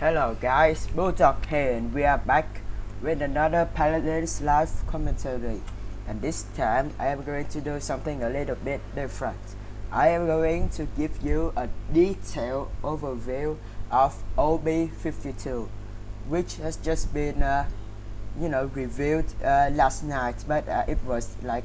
Hello guys, Bulldog here and we are back with another Paladins live commentary, and this time I am going to do something a little bit different. I am going to give you a detailed overview of OB52, which has just been reviewed last night, but it was like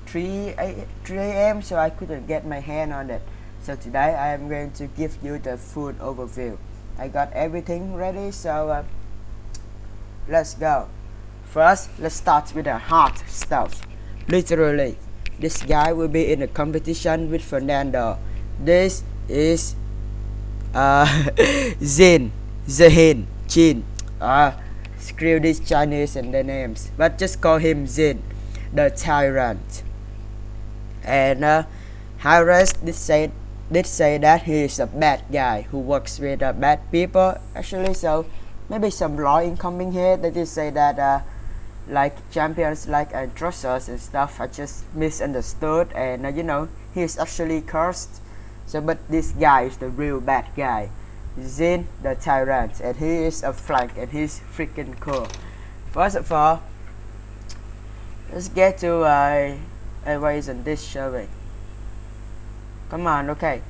3 a.m. so I couldn't get my hand on it. So today I am going to give you the full overview. I got everything ready, so let's go. First, let's start with the hard stuff. Literally, this guy will be in a competition with Fernando. This is Zhin, Z-hin, Zhin. Screw these Chinese and their names, but just call him Zhin, the tyrant. And Hi-Rez did say that he is a bad guy who works with bad people actually, so maybe some law incoming here. They did say that like champions like Androsos and stuff are just misunderstood, and he is actually cursed. So but this guy is the real bad guy, Zhin the tyrant, and he is a flank and he's freaking cool. First of all, let's get to why isn't this showing? Come on, okay,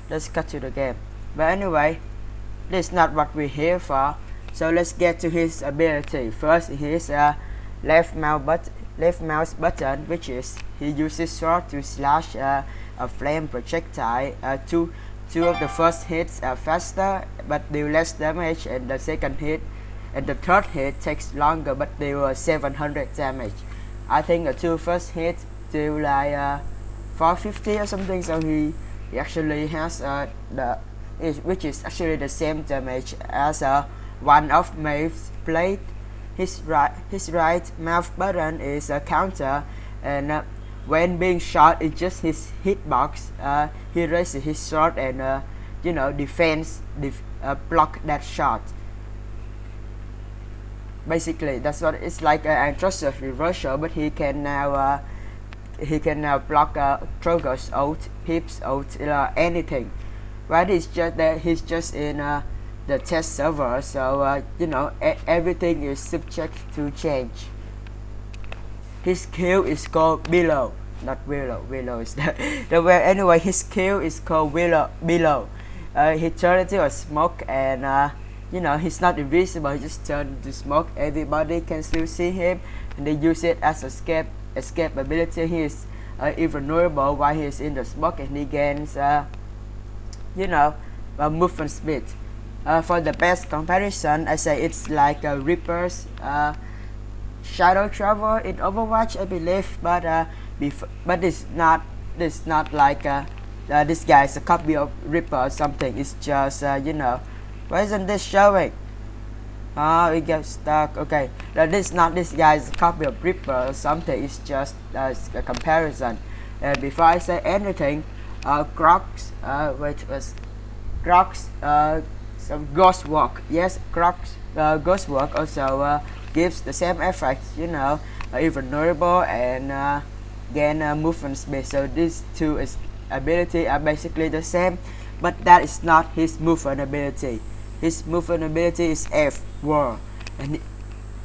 let's cut to the game. But anyway, this is not what we're here for, so let's get to his ability. First, his left mouse button, which is he uses sword to slash a flame projectile. Two of the first hits are faster but deal less damage, and the second hit and the third hit takes longer but deal 700 damage. I think the two first hits deal like 450 or something, so he actually has which is actually the same damage as one of Maeve's blade. His right mouse button is a counter, and when being shot it's just his hitbox. He raises his sword and block that shot. Basically that's what it's like. Androsos reversal, but he can now block Trogo's ult, Pip's ult, anything. Right? It's just that he's just in the test server, so everything is subject to change. His skill is called Below, not Willow. Willow is the way. Anyway, his skill is called Below. He turned into a smoke, and he's not invisible. He just turned into smoke. Everybody can still see him, and they use it as escape ability. He is invulnerable while he is in the smoke, and he gains movement speed. For the best comparison, I say it's like Reaper's shadow travel in Overwatch, I believe, but it's not like this guy is a copy of Reaper or something. It's just why isn't this showing? It got stuck. Okay, this not this guy's copy of Reaper or something. It's just a comparison. And before I say anything, Crocs, Crocs, some Ghost Walk. Yes, Crocs, Ghost Walk also gives the same effect. Invulnerable and gain movement speed. So these two ability are basically the same, but that is not his movement ability. His movement ability is F, Whirl, and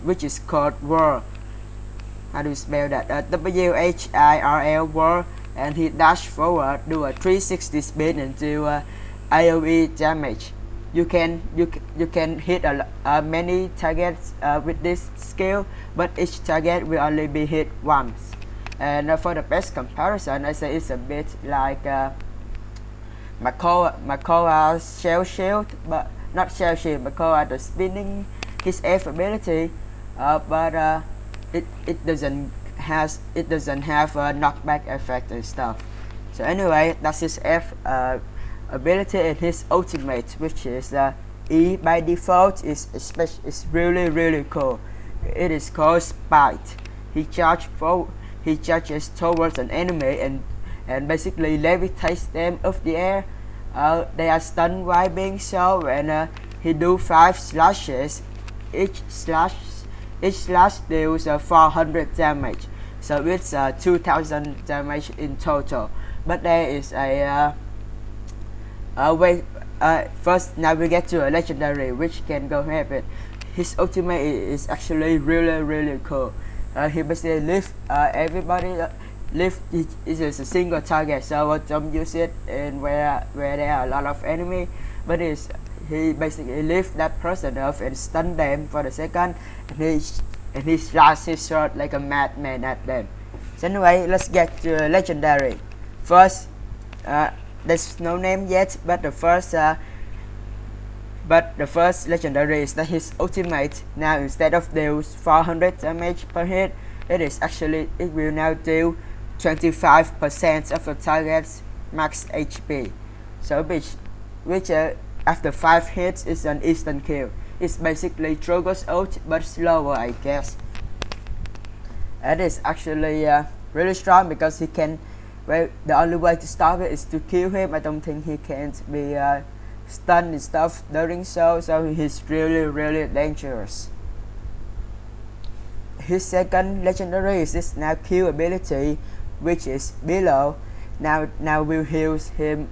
which is called Whirl. How do you spell that? WHIRL, Whirl, and he dash forward, do a 360 spin and do AoE damage. You can hit many targets with this skill, but each target will only be hit once. And for the best comparison, I say it's a bit like Makoa's shell shield, but not shell shield. Makoa the spinning, his F ability, but it doesn't have a knockback effect and stuff. So anyway, that's his F ability, and his ultimate, which is E by default, is really cool. It is called Spite. He charges towards an enemy and basically levitates them off the air. They are stunned while being so, and he do 5 slashes. Each slash deals 400 damage, so it's 2000 damage in total. But there is a first now we get to a legendary which can go ahead, but his ultimate is actually really cool. He basically lift everybody lift is a single target, so don't use it in where there are a lot of enemy, but he basically lift that person up and stun them for the second, and he slashes his sword like a madman at them. So anyway, let's get to legendary. First, there's no name yet, but the first legendary is that his ultimate now, instead of deals 400 damage per hit, it will now deal 25% of the target's max HP. So which after 5 hits is an instant kill. It's basically Drogo's ult but slower, I guess. And it's actually really strong because he can. Well, the only way to stop it is to kill him. I don't think he can be stunned and stuff during so he's really dangerous. His second legendary is this now kill ability, which is below. Now will heal him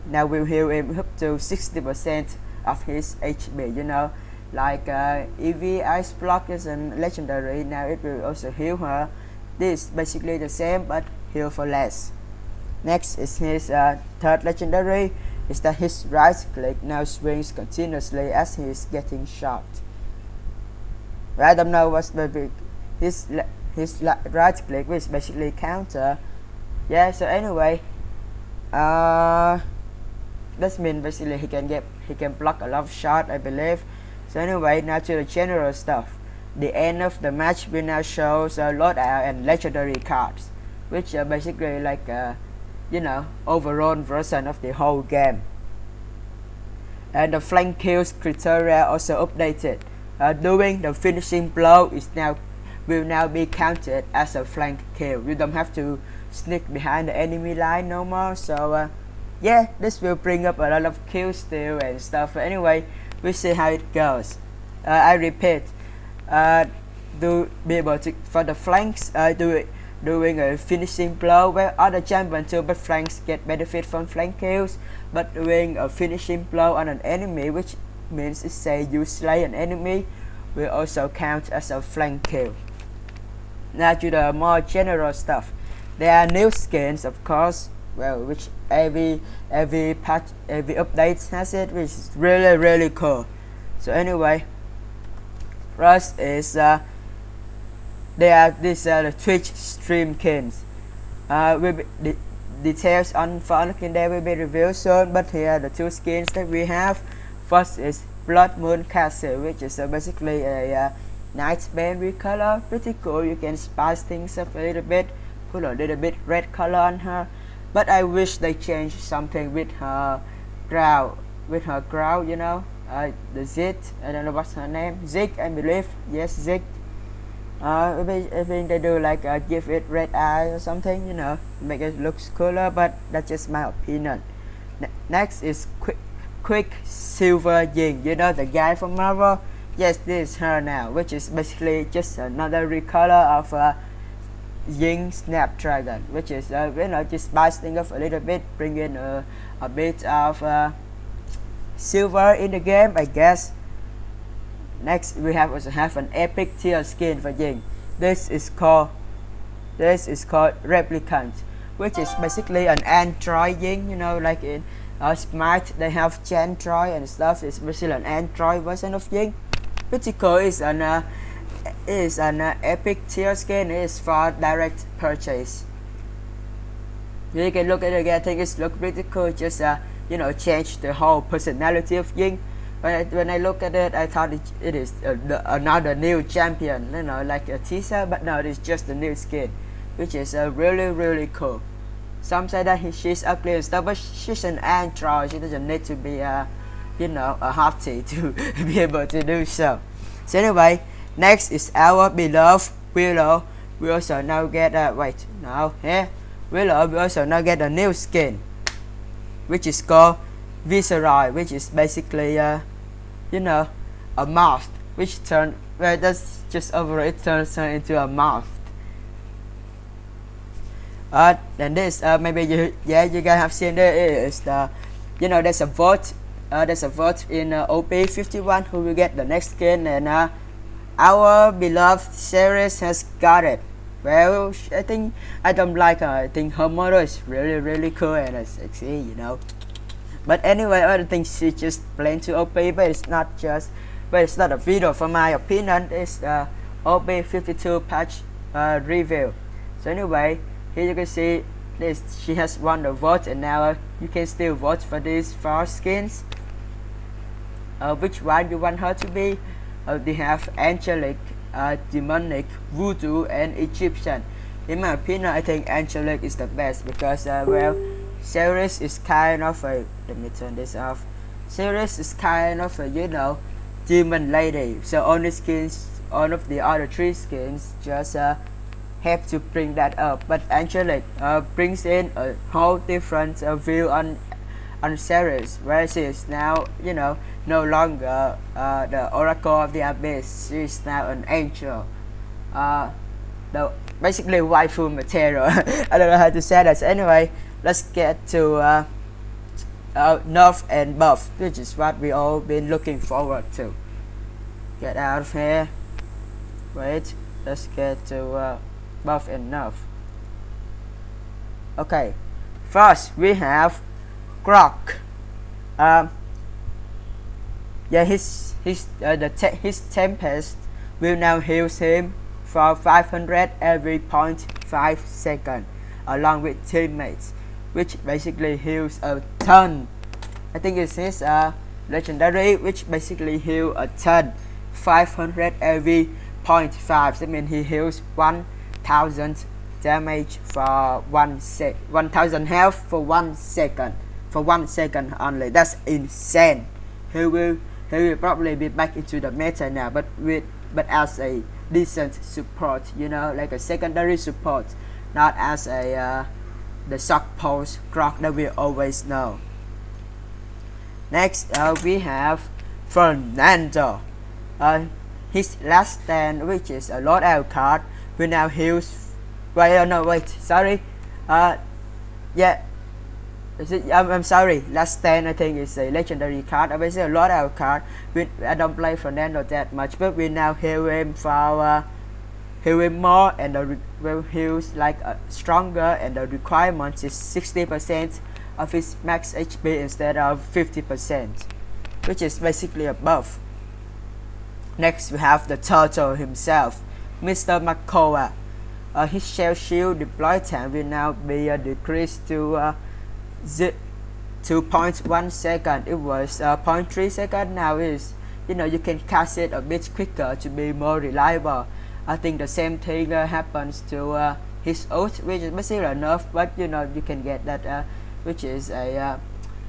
up to 60% of his HP. You know, like EV Ice Block is a legendary. Now it will also heal her. This is basically the same but heal for less. Next is his third legendary, is that his right click now swings continuously as he is getting shot. I don't know what's the big his right click, which basically counter. Yeah, so anyway, that means basically he can block a lot of shot, I believe. So anyway, now to the general stuff. The end of the match will now shows loadout and legendary cards, which are basically like you know, overall version of the whole game. And the flank kills criteria also updated. Doing the finishing blow will now be counted as a flank kill. You don't have to sneak behind the enemy line no more. So yeah, this will bring up a lot of kills still and stuff. But anyway, we'll see how it goes. I repeat, to be able to for the flanks, doing a finishing blow where other champions too, but flanks get benefit from flank kills. But doing a finishing blow on an enemy, which means say you slay an enemy, will also count as a flank kill. Now to the more general stuff. There are new skins, of course, well, which every patch, every update has it, which is really cool. So anyway, first is there are these the Twitch stream skins. The details on for unlocking there will be revealed soon, but here are the two skins that we have. First is Blood Moon Castle, which is basically a Nightbane recolor. Pretty cool. You can spice things up a little bit, put a little bit red color on her. But I wish they changed something with her growl. You know, the Zit. I don't know what's her name. Zig, I believe. Yes, Zig. I think they do like give it red eyes or something, you know, make it looks cooler, but that's just my opinion. Next is Quicksilver Zhin, you know, the guy from Marvel. Yes, this is her now, which is basically just another recolor of Zhin Snapdragon, which is you know, just spice things up a little bit, bring in a bit of silver in the game, I guess. Next, we also have an epic tier skin for Zhin. This is called Replicant, which is basically an android Zhin. You know, like in Smite, they have Gentry and stuff. It's basically an android version of Zhin. Pretty cool. It's an epic tier skin. It's for direct purchase. You can look at it again. I think it's look pretty cool. Just you know, change the whole personality of Zhin. When I look at it, I thought it is another new champion, you know, like a teaser, but no, it's just a new skin, which is really cool. Some say that she's ugly and stuff, but she's an android. She doesn't need to be you know, a hottie to be able to do so. So anyway, next is our beloved Willow. We also now get Willow. We also now get a new skin, which is called Viceroy, which is basically you know, a mouth, which that's just over it turns into a mouth. And this maybe you guys have seen it is the, you know, there's a vote there's a vote in OB51 who will get the next skin, and our beloved series has got it. Well, I think I don't like her. I think her model is really cool and sexy, you know. But anyway, other things she just plain to OP, but it's not a video. For my opinion, it's OB52 patch review. So anyway, here you can see this. She has won the vote, and now you can still vote for these 4 skins. Which one you want her to be? They have angelic, demonic, voodoo, and Egyptian. In my opinion, I think angelic is the best because well, Ceres is kind of a, let me turn this off. Ceres is kind of a, you know, demon lady. So all of the other 3 skins just have to bring that up. But angelic brings in a whole different view on Ceres, where she is now, you know, no longer the Oracle of the Abyss. She is now an angel. Basically waifu material. I don't know how to say that. So anyway, let's get to nerf and buff, which is what we all been looking forward to. Get out of here. Wait, let's get to buff and nerf. Okay, first we have Grok. Yeah, his Tempest will now heal him for 500 every 0.5 second, along with teammates, which basically heals a ton. I think it's his legendary, which basically heal a ton, 500 every 0.5. That means he heals 1000 damage for 1000 health for 1 second. For 1 second only. That's insane. He will probably be back into the meta now, but as a decent support, you know, like a secondary support, not as a the shock pulse Grok that we always know. Next, we have Fernando. His last stand, which is a loadout card, will now heals. Sorry. Yeah. I'm sorry. Last stand, I think, is a legendary card. Obviously, a loadout card. I don't play Fernando that much, but we now heal him for heal him more, and the heals like stronger, and the requirement is 60% of his max HP instead of 50%, which is basically a buff. Next, we have the turtle himself, Mr. Makoa. His shell shield deploy time will now be decreased to 2.1 second. It was 0.3 second. Now is, you know, you can cast it a bit quicker to be more reliable. I think the same thing happens to his ult, which is basically a nerf, but you know, you can get that which is a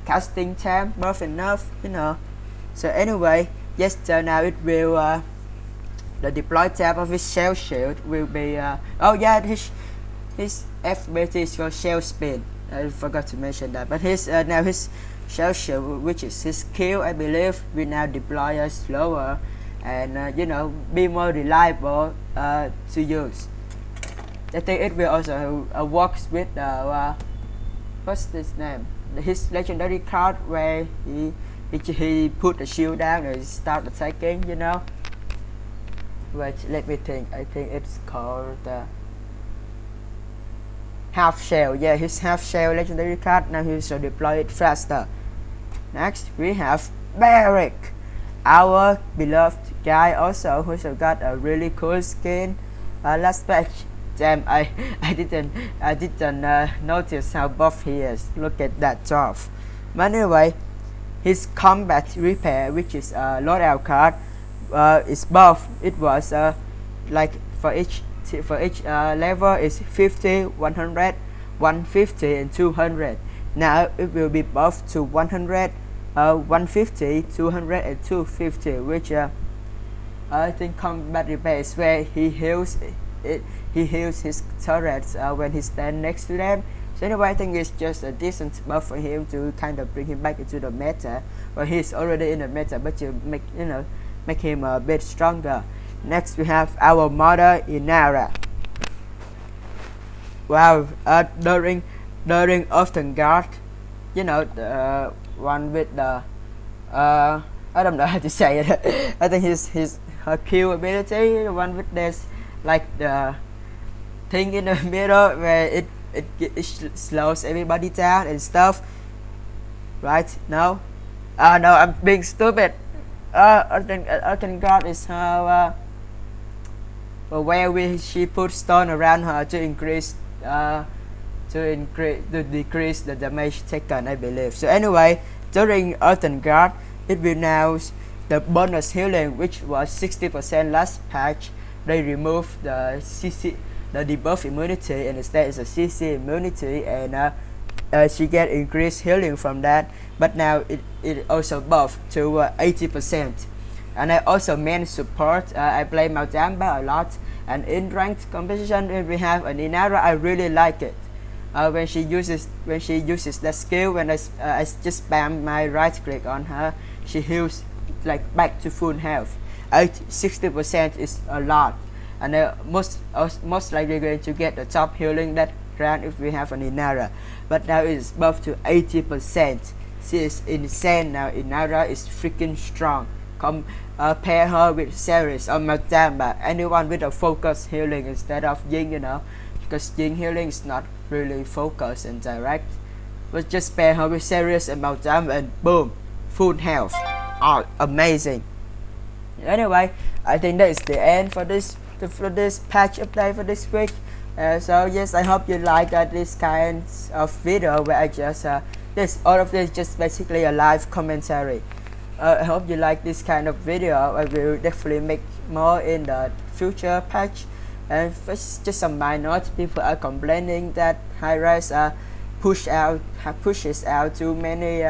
casting time buff and nerf, you know. So anyway, yes, so now it will the deploy tab of his shell shield will be oh yeah, his FBT is called shell spin. I forgot to mention that, but his now his shell shield, which is his skill, I believe, will now deploy slower and you know, be more reliable to use. I think it will also works with what's this name? His legendary card where he put the shield down and start attacking, you know. Wait, let me think. I think it's called half shell. Yeah, his half shell legendary card. Now he should deploy it faster. Next, we have Barrick, our beloved guy, also who got a really cool skin. Last patch, damn, I didn't notice how buff he is. Look at that top. But anyway, his combat repair, which is a loadout card, is buff. It was like for each level is 50, 100, 150, and 200. Now it will be buffed to 100, 150, 200, and 250, which I think combat repair is where he heals it. He heals his turrets when he stands next to them. So anyway, I think it's just a decent buff for him to kind of bring him back into the meta. Well, he's already in the meta, but you make him a bit stronger. Next, we have our mother Inara. Wow, during Often Guard, you know, the one with the I don't know how to say it. I think her Q ability, the one with this like the thing in the middle where it slows everybody down and stuff. Right? No? No, I'm being stupid. I think God is her where she put stone around her to decrease the damage taken, I believe. So anyway, during Earthen Guard, it will now the bonus healing, which was 60% last patch. They removed the debuff immunity, and instead it's a CC immunity, and she get increased healing from that. But now it also buffed to 80%. And I also main support. I play Mautamba a lot, and in ranked competition when we have an Inara, I really like it. When she uses that skill, when I just spam my right click on her, she heals like back to full health. 60% is a lot, and most likely going to get the top healing that round if we have an Inara. But now it's buffed to 80%. She is insane now. Inara is freaking strong. Pair her with Ceres or Mautamba, anyone with a focus healing instead of Zhin, you know, because Zhin healing is not really focused and direct. But just pair her with Ceres and Mautamba and boom, full health. Oh, amazing. Anyway, I think that is the end for this patch update for this week. So yes, I hope you like this kind of video where I just all of this just basically a live commentary. I hope you like this kind of video. I will definitely make more in the future patch. And first, just some minor notes. People are complaining that Hi-Rez pushes out too many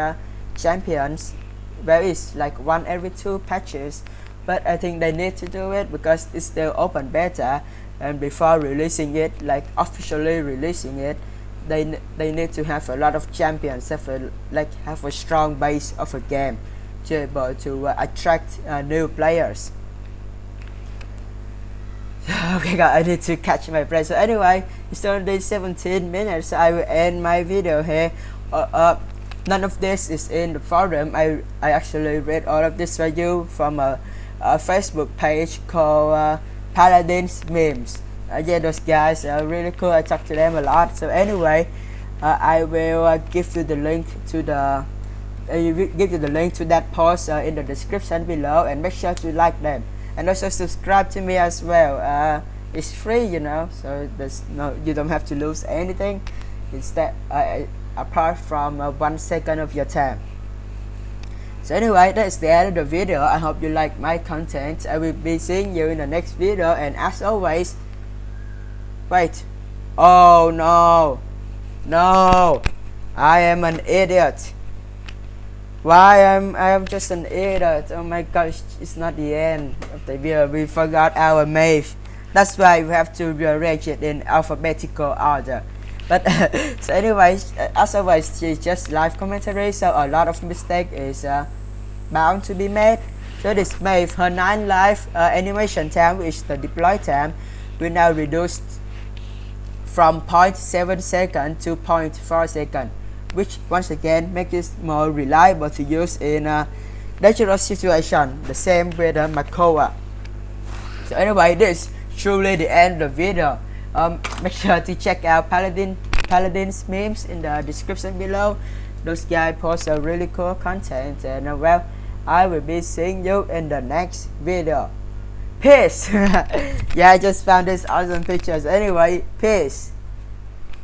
champions. Where it's like 1 every 2 patches. But I think they need to do it because it's still open beta, and before releasing it, like officially releasing it, they need to have a lot of champions, have a strong base of a game to be able to attract new players. Okay guys, I need to catch my breath. So anyway, it's already 17 minutes, so I will end my video here. None of this is in the forum. I actually read all of this for you from a Facebook page called Paladins Memes. Yeah, those guys are really cool. I talk to them a lot. So anyway, I will give you the link to that post in the description below, and make sure to like them, and also subscribe to me as well. It's free, you know, so you don't have to lose anything instead apart from 1 second of your time. So anyway, that's the end of the video. I hope you like my content. I will be seeing you in the next video, and as always, wait, oh no, I am an idiot. Why I am just an idiot. Oh my gosh, it's not the end of the video. We forgot our mave. That's why we have to rearrange it in alphabetical order. But so anyways, as always, it's just live commentary, so a lot of mistake is bound to be made. So this mave, her 9 life animation time, which is the deploy time, will now reduced from 0.7 second to 0.4 second, which once again makes it more reliable to use in a dangerous situation, the same with Makoa. So anyway, this is truly the end of the video. Make sure to check out Paladins memes in the description below. Those guys post a really cool content, and well, I will be seeing you in the next video. Peace. Yeah, I just found these awesome pictures. Anyway, peace.